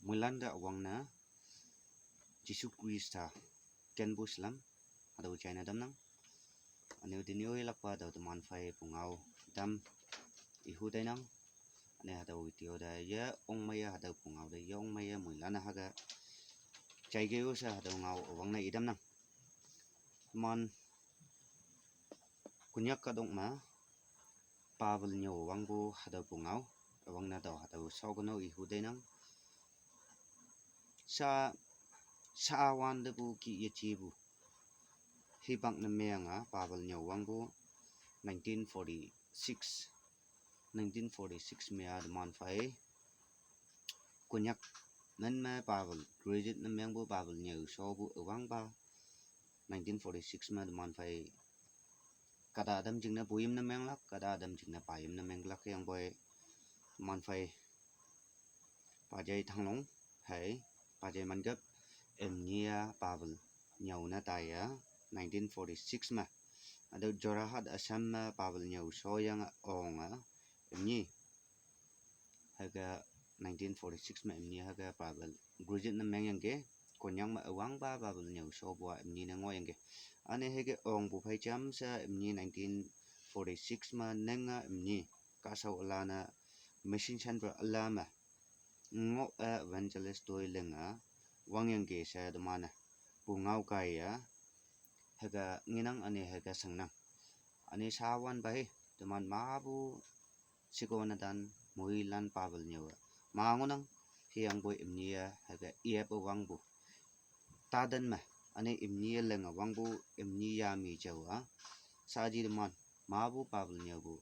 Mulanda awangna Jisu Krista ken buslam ada China dam nang ane udini oi lakpa da teman fai pungau dam ihu dai nang ane ada utio da ya ong maya ada pungau da ya ong maya mulana haga chai ge usa ada ngau awangna idam nang man kunyak kadong ma Pavel nyo wangbu ada pungau awangna da ada saugono ihu dai nang sa awan de bu ki ye chi bu hibang na menga Pavel nyo wangbu 1946 mea de man fai kunyak nan ma Pavel graduate na meng bu Pavel nyo so bu awang ba 1946 ma de man fai kada adam jing na buyim na meng lak kada adam jing na payim na meng lak yang boy man fai pajai thanglong hai pajai mangap emnia Pavel nyo na taya 1946 ma ada Jorahat Assam ma Pavel nyo so yang onga emni haga 1946 ma emni haga Pavel graduate na meng yang ke konyang ma awang ba Pavel nyo so bua emni na ngo yang ke ane haga ong bu phai cham sa emni 1946 ma nenga emni ka sau alana mission center alama ngo evangelist toy lenga wang yang ke sa de mana pungau kaya haga nginang ane haga sangnang ane sawan bai teman mabu sikona dan muilan Pavel nyawa mangunang hiang boy imnia haga iep wangbu tadan ma ane imnia lenga wangbu imnia mi jawa saji deman mabu Pavel nyabu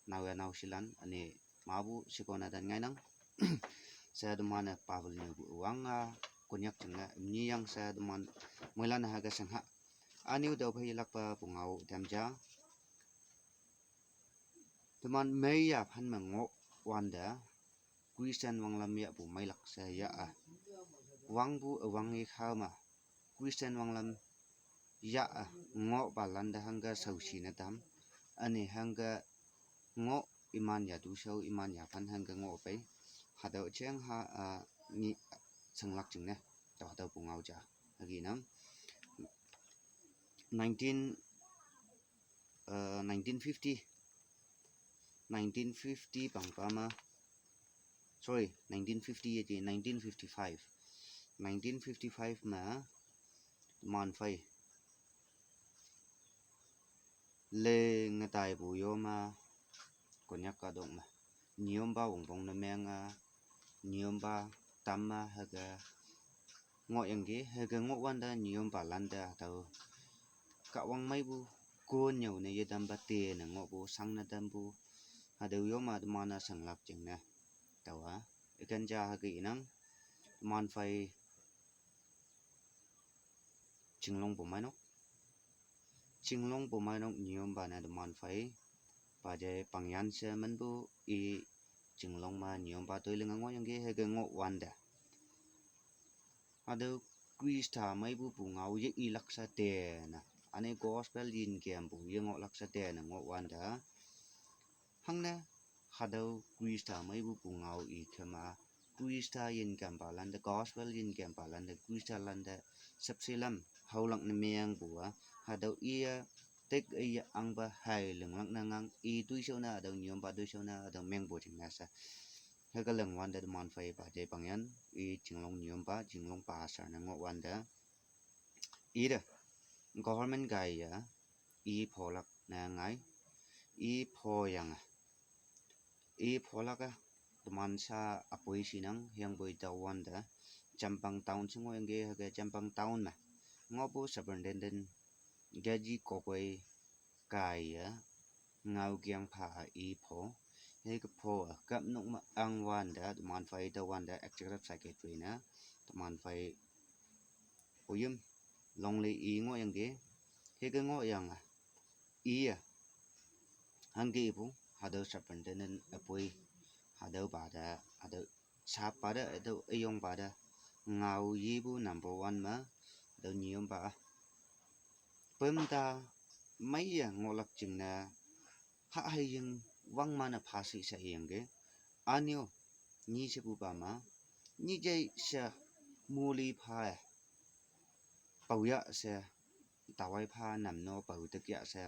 nawa nausilan ane mabu sikona dan ngainang saya demana Pavel nyabu wanga kunyak cengna imni yang saya deman muilan haga sangha ani udah bhai lakpa pungau damja teman meya phan mango wanda Christian wanglam ya bu mailak saya wangbu wangi khama Christian wanglam ya ngo balanda hangga sausi na dam ani hangga ngo iman ya du sau iman ya phan hangga ngo pai hada cheng ha ni sanglak chingna ta hada pungau ja lagi nam 1950 pangpama sorry 1950 ye 1955 ma man fai le ngatai bu yo ma konyak ka dong ma niom ba wong bong na menga niom ba tamma haga ngo yang ge haga ngo wanda niom ba landa tau ka wang mai bu ko nyau ne ye dam ba te na ngo bu sang na dam bu hada yo ma de mana sang lak jeng na tawa ikan ja haga inang man fai chinglong bu mai nok niom ba na de man fai pajai pangyan se man bu I chinglong ma niom ba toi lenga ngo yang ge haga ngo wanda hada Krista mai bu ngau ye I laksa te na ane gospel yin kem bu ye ngo laksa te na ngo wanda hangna hadau Krista mai bu ngau I khama Krista yin kem ba landa gospel yin kem ba landa Krista landa sapsilam haulang na meyang bua hadau ia tek ia ang ba hai lenglak na ngang I tui sau na adau niom ba tui sau na adau meng bo jing na sa haga leng wanda de man fai ba jai pangyan I jinglong niom ba jinglong pa sa na ngo wanda ida government gai ya I pholak na ngai I phoyang I pholaka teman sa apoi sinang yang boy da wanda Jampang town singo yang ge haga Jampang town ma ngobu superintendent gaji kokoi kai ya ngau gyang pha I pho he ka pho kap nok ma ang wanda teman fai da wanda executive secretary na teman fai oyum longley I ngo yang ge he ka ngo yang I hangge bu hada superintendent apoi hada bada hada sap pada itu ayong pada ngau yibu number 1 ma do niom ba pemda mai ya ngolak jingna ha hayeng wang mana phasi sa yang ge anyo ni se bu ba ma ni jai se muli pha pau ya se tawai pha nam no pau te kya se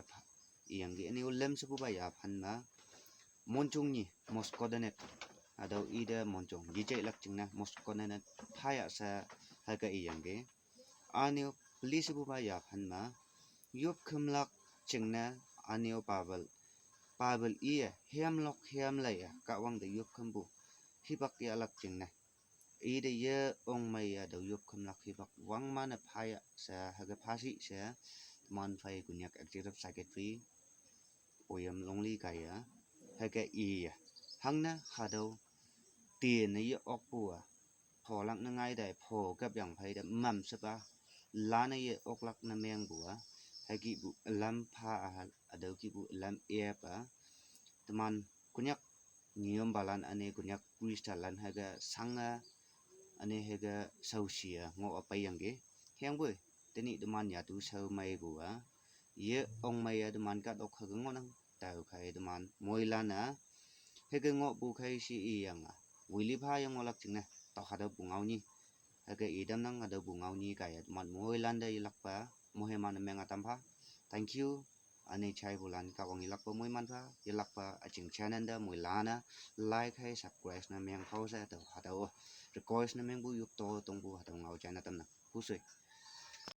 yang gi ni lem se bu ba ya phan ma monchung ni moskodanet adau ida monchong ji jai lak ching na moskodanet pha ya se ha ga yang ge anio police bu ba ya phan ma yup khumlak ching na anio Pavel iya hemlok hemlai ka wang de yup khumbu hibak ya lak ching na ida ye ong mai ya do yup khumlak hibak wang mana phaya sa haga phasi sa man phai kunyak executive secretary oyam longli ka ya haga iya hangna hado tiền này ốc bùa phò lắc nó ngay đại phò các dạng phải đã mầm sắp à lá này ốc lắc nó men bùa hay kỹ bụ làm pha ở đâu kỹ bụ làm ép à teman kunyak ngiom balan ane kunyak kristalan haga sanga ane haga sausia ngo apa yang ge hang bui teni teman ya tu sau mai bùa ye ong mai ya teman ka dok haga ngonang tau khai teman moi lana haga ngo bu khai si yang à Willy pha yang ngolak ching na tao hada bungau ni haga idam nang ada bungau ni kaya man moi landa ilak pa mohe man menga tampa thank you ane chai bulan ka wang ilak pa moi man pa ilak pa aching channel da moi lana like hai subscribe na meng khau sa tao hada request na meng bu yuk to tong bu hada ngau channel tam na pu sui